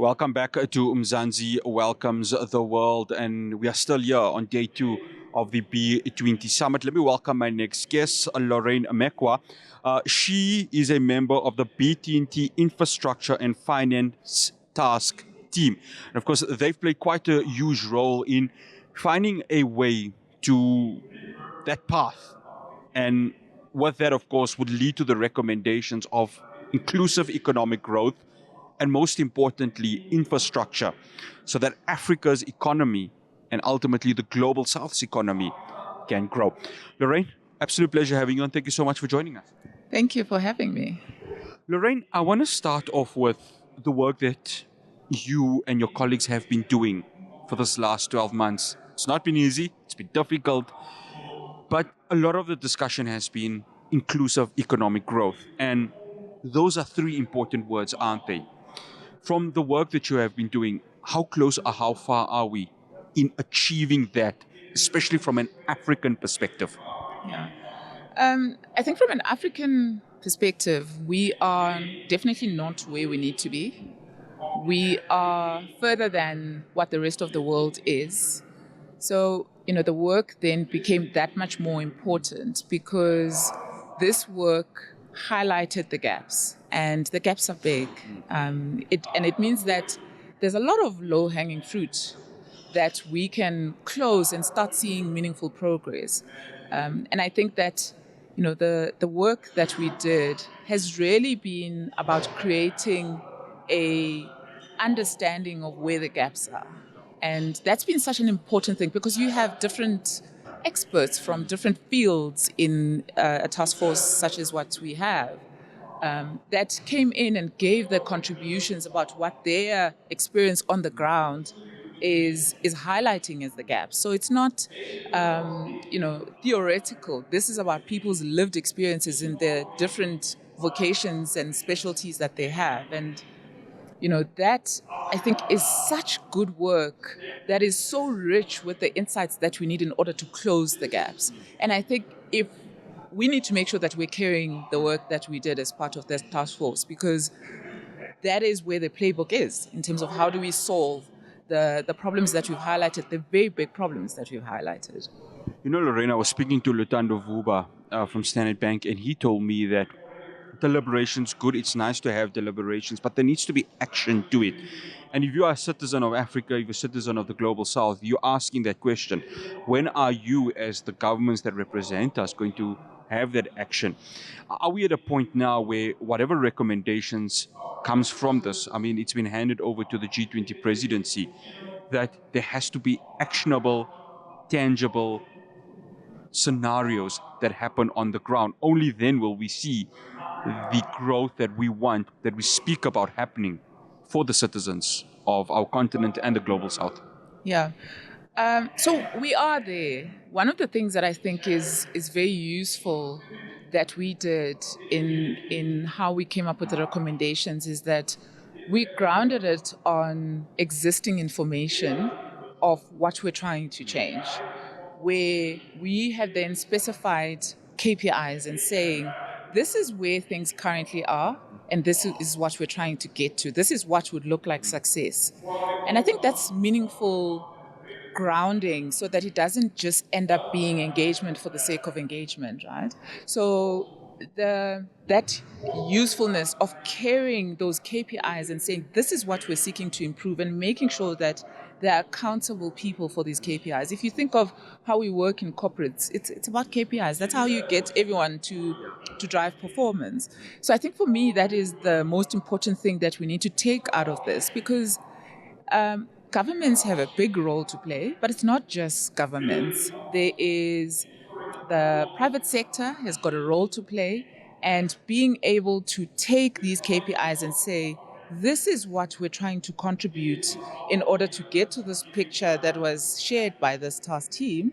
Welcome back to Mzansi Welcomes the World, and we are still here on day 2 of the B20 Summit. Let me welcome my next guest, Lorraine Mekwa. She is a member of the B20 Infrastructure and Finance Task Team. And of course, they've played quite a huge role in finding a way to that path. And with that, of course, would lead to the recommendations of inclusive economic growth and, most importantly, infrastructure, so that Africa's economy and ultimately the global South's economy can grow. Lorraine, absolute pleasure having you on. Thank you so much for joining us. Thank you for having me. Lorraine, I want to start off with the work that you and your colleagues have been doing for this last 12 months. It's not been easy, it's been difficult, but a lot of the discussion has been inclusive economic growth. And those are three important words, aren't they? From the work that you have been doing, how close or how far are we in achieving that, especially from an African perspective? Yeah. I think from an African perspective, we are definitely not where we need to be. We are further than what the rest of the world is. So, the work then became that much more important because this work highlighted the gaps, and the gaps are big. It means that there's a lot of low-hanging fruit that we can close and start seeing meaningful progress. And I think that the work that we did has really been about creating a understanding of where the gaps are. And that's been such an important thing because you have different experts from different fields in a task force such as what we have that came in and gave their contributions about what their experience on the ground is highlighting as the gap. So it's not, theoretical. This is about people's lived experiences in their different vocations and specialties that they have. And that I think is such good work that is so rich with the insights that we need in order to close the gaps. And I think if we need to make sure that we're carrying the work that we did as part of this task force, because that is where the playbook is in terms of how do we solve the problems that we've highlighted, the very big problems that we've highlighted. Lorraine, I was speaking to Lutando Vuba from Standard Bank, and he told me that deliberations good, it's nice to have deliberations, but there needs to be action to it. And if you are a citizen of Africa, if you're a citizen of the global South, you're asking that question. When are you, as the governments that represent us, going to have that action? Are we at a point now where whatever recommendations comes from this, I mean, it's been handed over to the G20 presidency, that there has to be actionable, tangible scenarios that happen on the ground? Only then will we see the growth that we want, that we speak about happening for the citizens of our continent and the global South. Yeah. So we are there. One of the things that I think is very useful that we did in how we came up with the recommendations is that we grounded it on existing information of what we're trying to change, where we have then specified KPIs and saying, this is where things currently are, and this is what we're trying to get to. This is what would look like success. And I think that's meaningful grounding so that it doesn't just end up being engagement for the sake of engagement, right? So that usefulness of carrying those KPIs and saying this is what we're seeking to improve and making sure that there are accountable people for these KPIs. If you think of how we work in corporates, it's about KPIs. That's how you get everyone to drive performance. So I think for me, that is the most important thing that we need to take out of this, because governments have a big role to play, but it's not just governments. There is the private sector has got a role to play, and being able to take these KPIs and say, this is what we're trying to contribute in order to get to this picture that was shared by this task team,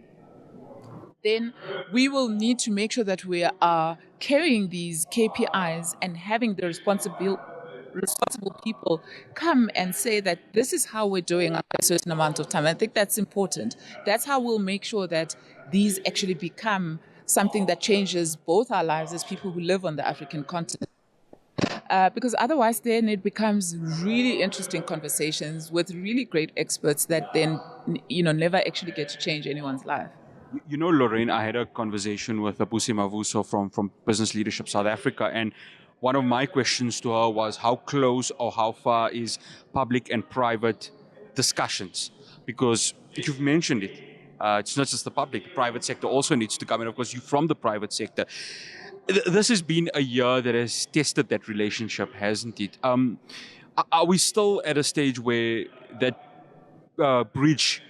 then we will need to make sure that we are carrying these KPIs and having the responsible people come and say that this is how we're doing after a certain amount of time. I think that's important. That's how we'll make sure that these actually become something that changes both our lives as people who live on the African continent, Because otherwise then it becomes really interesting conversations with really great experts that then, never actually get to change anyone's life. You know, Lorraine, I had a conversation with Apusi Mavuso from Business Leadership South Africa, and one of my questions to her was how close or how far is public and private discussions? Because you've mentioned it. It's not just the public, the private sector also needs to come in. Of course, you're from the private sector. This has been a year that has tested that relationship, hasn't it? Are we still at a stage where that bridge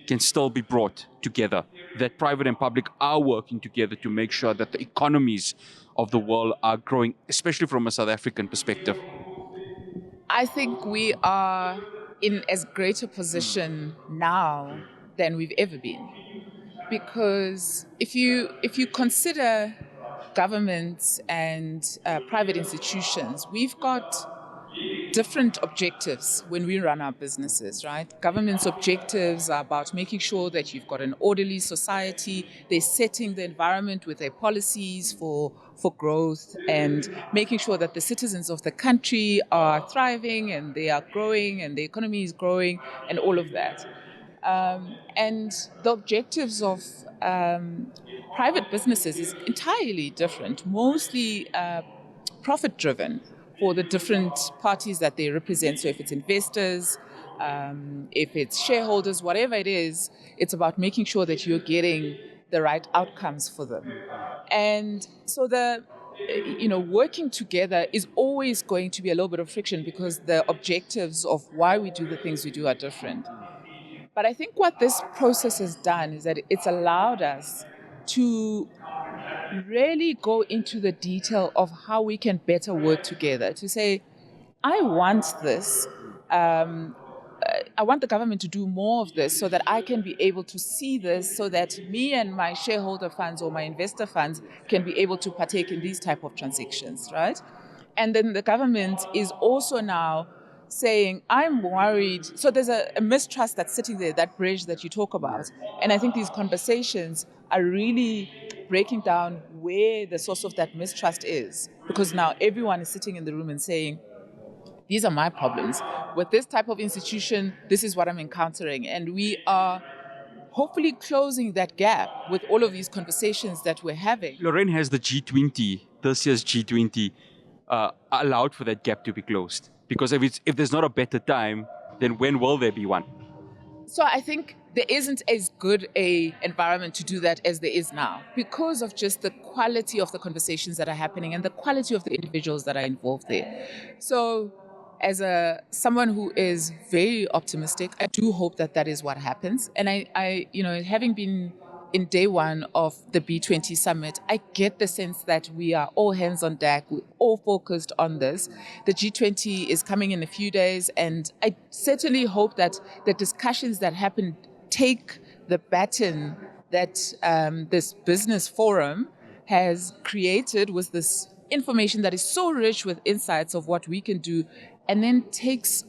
can still be brought together, that private and public are working together to make sure that the economies of the world are growing, especially from a South African perspective? I think we are in as great a position now than we've ever been. Because if you consider governments and private institutions, we've got different objectives when we run our businesses, right? Government's objectives are about making sure that you've got an orderly society. They're setting the environment with their policies for growth and making sure that the citizens of the country are thriving and they are growing and the economy is growing and all of that. And the objectives of private businesses is entirely different, mostly profit driven for the different parties that they represent. So if it's investors, if it's shareholders, whatever it is, it's about making sure that you're getting the right outcomes for them. And so working together is always going to be a little bit of friction because the objectives of why we do the things we do are different. But I think what this process has done is that it's allowed us to really go into the detail of how we can better work together to say, I want this. I want the government to do more of this so that I can be able to see this so that me and my shareholder funds or my investor funds can be able to partake in these type of transactions, right? And then the government is also now saying, I'm worried. So there's a mistrust that's sitting there, that bridge that you talk about. And I think these conversations are really breaking down where the source of that mistrust is. Because now everyone is sitting in the room and saying, these are my problems. With this type of institution, this is what I'm encountering. And we are hopefully closing that gap with all of these conversations that we're having. Lorraine, has the G20, this year's G20, allowed for that gap to be closed? Because if there's not a better time, then when will there be one? So I think there isn't as good a environment to do that as there is now because of just the quality of the conversations that are happening and the quality of the individuals that are involved there. So as someone who is very optimistic, I do hope that that is what happens. And having been in day one of the B20 summit, I get the sense that we are all hands on deck, we're all focused on this. The G20 is coming in a few days, and I certainly hope that the discussions that happen take the baton that this business forum has created with this information that is so rich with insights of what we can do, and then takes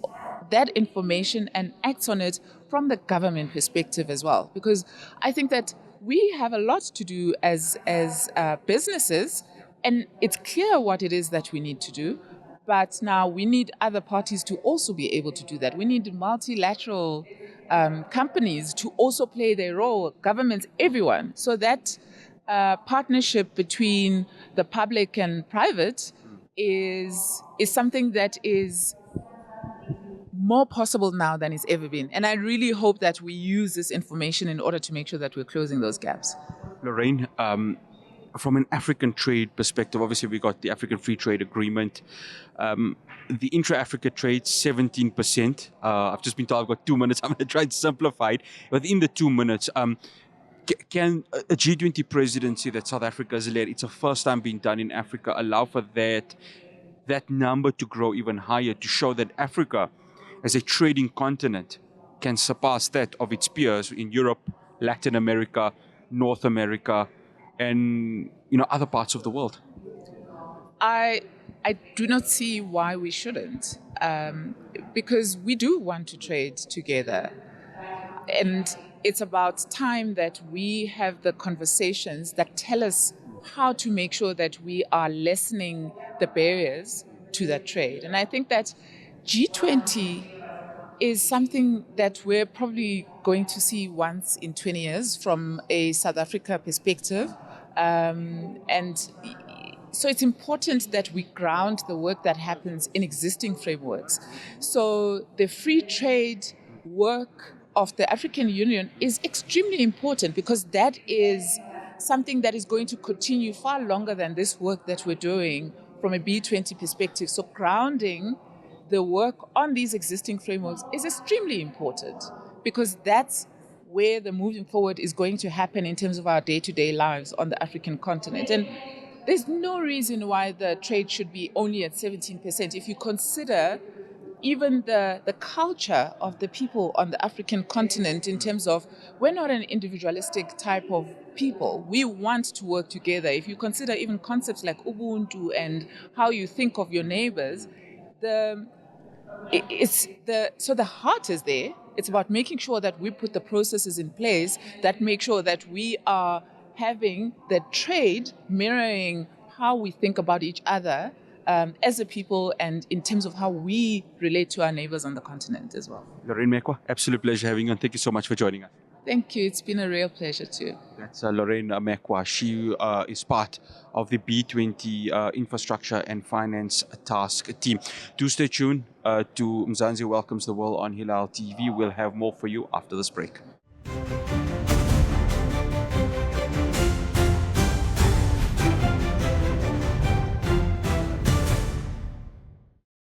that information and acts on it from the government perspective as well. Because I think that we have a lot to do as businesses, and it's clear what it is that we need to do. But now we need other parties to also be able to do that. We need multilateral companies to also play their role, governments, everyone, so that partnership between the public and private is something that is more possible now than it's ever been. And I really hope that we use this information in order to make sure that we're closing those gaps. Lorraine, from an African trade perspective, obviously we got the African Free Trade Agreement. The intra-Africa trade, 17%. I've just been told I've got 2 minutes. I'm going to try and simplify it. Within the 2 minutes, can a G20 presidency that South Africa has led, it's a first time being done in Africa, allow for that number to grow even higher to show that Africa, as a trading continent, can surpass that of its peers in Europe, Latin America, North America, and other parts of the world? I do not see why we shouldn't, because we do want to trade together. And it's about time that we have the conversations that tell us how to make sure that we are lessening the barriers to that trade. And I think that G20 is something that we're probably going to see once in 20 years from a South Africa perspective. And so it's important that we ground the work that happens in existing frameworks. So the free trade work of the African Union is extremely important because that is something that is going to continue far longer than this work that we're doing from a B20 perspective. So grounding the work on these existing frameworks is extremely important because that's where the moving forward is going to happen in terms of our day-to-day lives on the African continent. And there's no reason why the trade should be only at 17%. If you consider even the culture of the people on the African continent in terms of we're not an individualistic type of people. We want to work together. If you consider even concepts like Ubuntu and how you think of your neighbors, so the heart is there. It's about making sure that we put the processes in place that make sure that we are having the trade mirroring how we think about each other as a people and in terms of how we relate to our neighbors on the continent as well. Lorraine Mekwa, absolute pleasure having you on. Thank you so much for joining us. Thank you. It's been a real pleasure too. That's Lorraine Mekwa. She is part of the B20 Infrastructure and Finance Task Team. Do stay tuned to Mzansi Welcomes the World on Hilaal TV. We'll have more for you after this break.